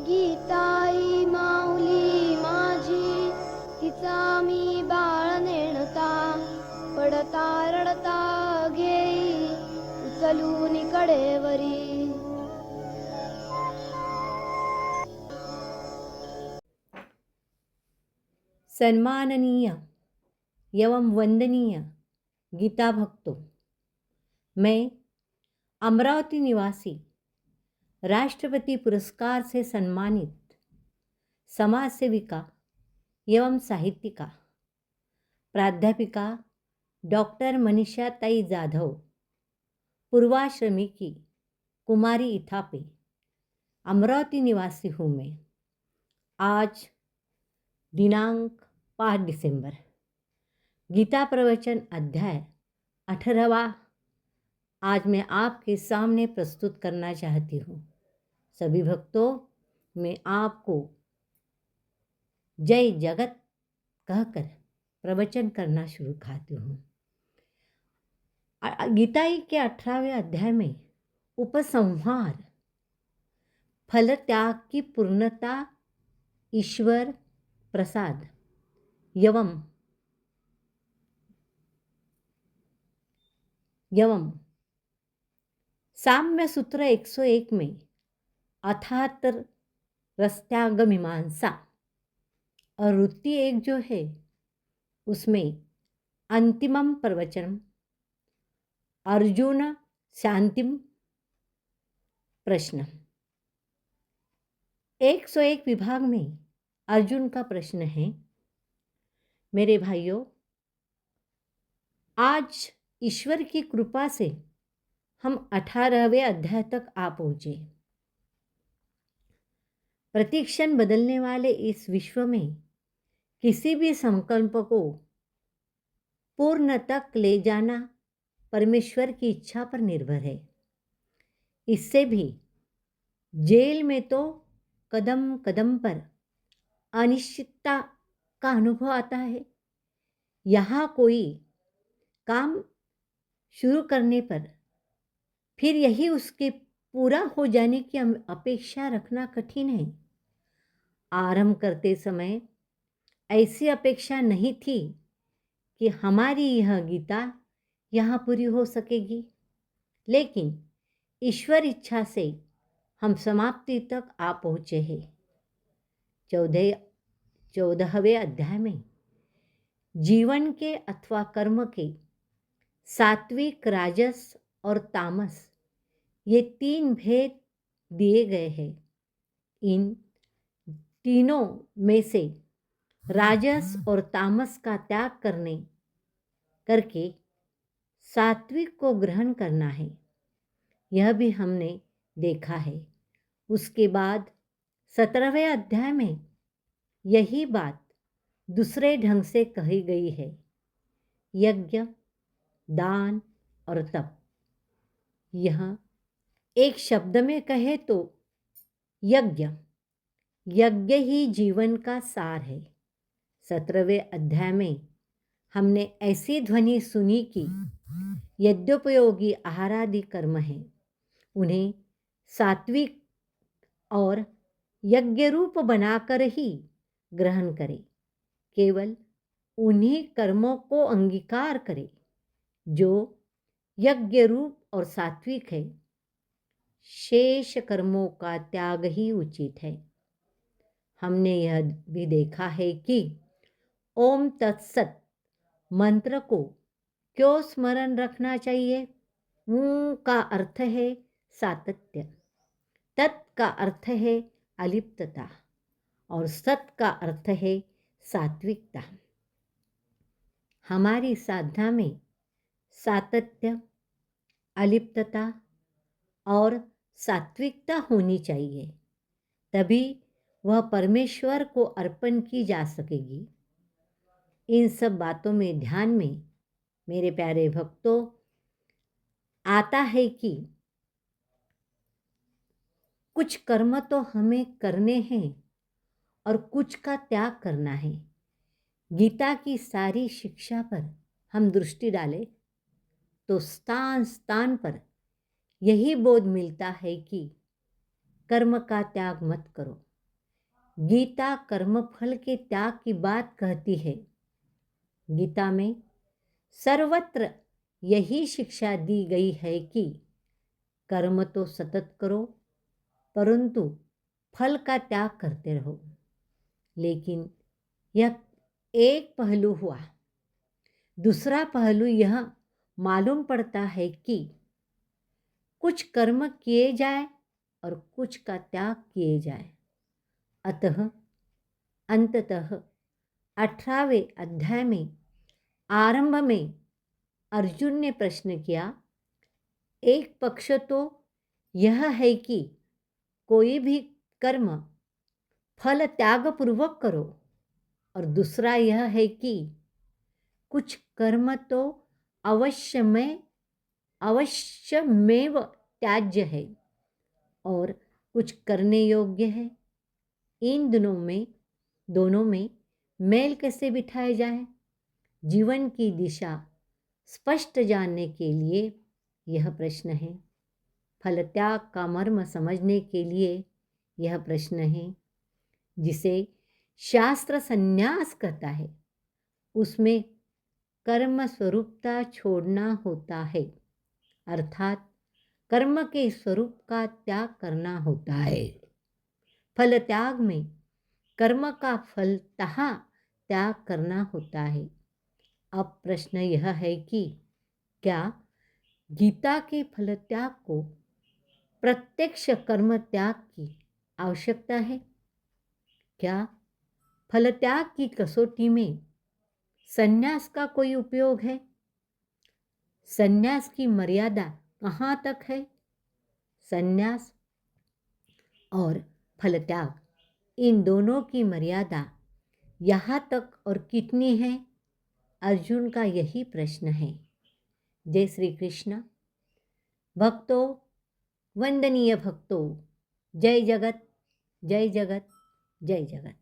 गीताई माऊली माझी, तिचा मी बाळ नेणता, पडता रडता घेई उचलून कडेवरी. सन्माननीय एवं वंदनीय गीता भक्तों, मैं अमरावती निवासी राष्ट्रपति पुरस्कार से सम्मानित समाज सेविका एवं साहित्यिका प्राध्यापिका डॉक्टर मनीषा ताई जाधव, पूर्वाश्रमी की कुमारी इथापे, अमरावती निवासी हूँ मैं। आज दिनांक 5 दिसंबर, गीता प्रवचन अध्याय 18वां आज मैं आपके सामने प्रस्तुत करना चाहती हूँ। सभी भक्तों, मैं आपको जय जगत कहकर प्रवचन करना शुरू करती हूँ। गीता के 18वें अध्याय में उपसंहार, फल त्याग की पूर्णता, ईश्वर प्रसाद यवम साम्य सूत्र 101 में अथात रस्त्यागमीमांसा और वृत्ति एक जो है उसमें अंतिमम प्रवचन अर्जुन शांतिम प्रश्न 101 विभाग में अर्जुन का प्रश्न है, मेरे भाइयों, आज ईश्वर की कृपा से हम 18वें अध्याय तक आ पहुँचे। प्रतिक्षण बदलने वाले इस विश्व में किसी भी संकल्प को पूर्ण तक ले जाना परमेश्वर की इच्छा पर निर्भर है। इससे भी जेल में तो कदम कदम पर अनिश्चितता का अनुभव आता है। यहाँ कोई काम शुरू करने पर फिर यही उसके पूरा हो जाने की अपेक्षा रखना कठिन है। आरंभ करते समय ऐसी अपेक्षा नहीं थी कि हमारी यह गीता यहाँ पूरी हो सकेगी, लेकिन ईश्वर इच्छा से हम समाप्ति तक आ पहुँचे हैं। 14वें अध्याय में जीवन के अथवा कर्म के सात्विक, राजस और तामस, ये 3 भेद दिए गए हैं। इन तीनों में से राजस और तामस का त्याग करके सात्विक को ग्रहण करना है, यह भी हमने देखा है। उसके बाद 17वें अध्याय में यही बात दूसरे ढंग से कही गई है। यज्ञ, दान और तप, यह एक शब्द में कहे तो यज्ञ ही जीवन का सार है। 17वें अध्याय में हमने ऐसी ध्वनि सुनी कि यज्ञोपयोगी आहारादि कर्म हैं, उन्हें सात्विक और यज्ञ रूप बनाकर ही ग्रहण करें। केवल उन्हीं कर्मों को अंगीकार करें जो यज्ञ रूप और सात्विक है। शेष कर्मों का त्याग ही उचित है। हमने यह भी देखा है कि ओम तत्सत मंत्र को क्यों स्मरण रखना चाहिए। ऊ का अर्थ है सातत्य, तत् का अर्थ है अलिप्तता और सत का अर्थ है सात्विकता। हमारी साधना में सातत्य, अलिप्तता और सात्विकता होनी चाहिए, तभी वह परमेश्वर को अर्पण की जा सकेगी। इन सब बातों में ध्यान में मेरे प्यारे भक्तों आता है कि कुछ कर्म तो हमें करने हैं और कुछ का त्याग करना है। गीता की सारी शिक्षा पर हम दृष्टि डालें तो स्थान स्थान पर यही बोध मिलता है कि कर्म का त्याग मत करो, गीता कर्मफल के त्याग की बात कहती है। गीता में सर्वत्र यही शिक्षा दी गई है कि कर्म तो सतत करो, परंतु फल का त्याग करते रहो। लेकिन यह एक पहलू हुआ। दूसरा पहलू यह मालूम पड़ता है कि कुछ कर्म किए जाए और कुछ का त्याग किए जाए। अतः अंततः 18वें अध्याय में आरंभ में अर्जुन ने प्रश्न किया, एक पक्ष तो यह है कि कोई भी कर्म फल त्यागपूर्वक करो, और दूसरा यह है कि कुछ कर्म तो अवश्यमेव त्याज्य है और कुछ करने योग्य है। इन दोनों में मेल कैसे बिठाया जाए? जीवन की दिशा स्पष्ट जानने के लिए यह प्रश्न है। फल त्याग का मर्म समझने के लिए यह प्रश्न है। जिसे शास्त्र संन्यास कहता है, उसमें कर्म स्वरूपता छोड़ना होता है, अर्थात कर्म के स्वरूप का त्याग करना होता है। फल त्याग में कर्म का फलतः त्याग करना होता है। अब प्रश्न यह है कि क्या गीता के फल त्याग को प्रत्यक्ष कर्म त्याग की आवश्यकता है? क्या फल त्याग की कसौटी में संन्यास का कोई उपयोग है? संन्यास की मर्यादा कहाँ तक है? संन्यास और फल त्याग, इन दोनों की मर्यादा यहाँ तक और कितनी है? अर्जुन का यही प्रश्न है। जय श्री कृष्ण। भक्तों, वंदनीय भक्तों, जय जगत, जय जगत, जय जगत।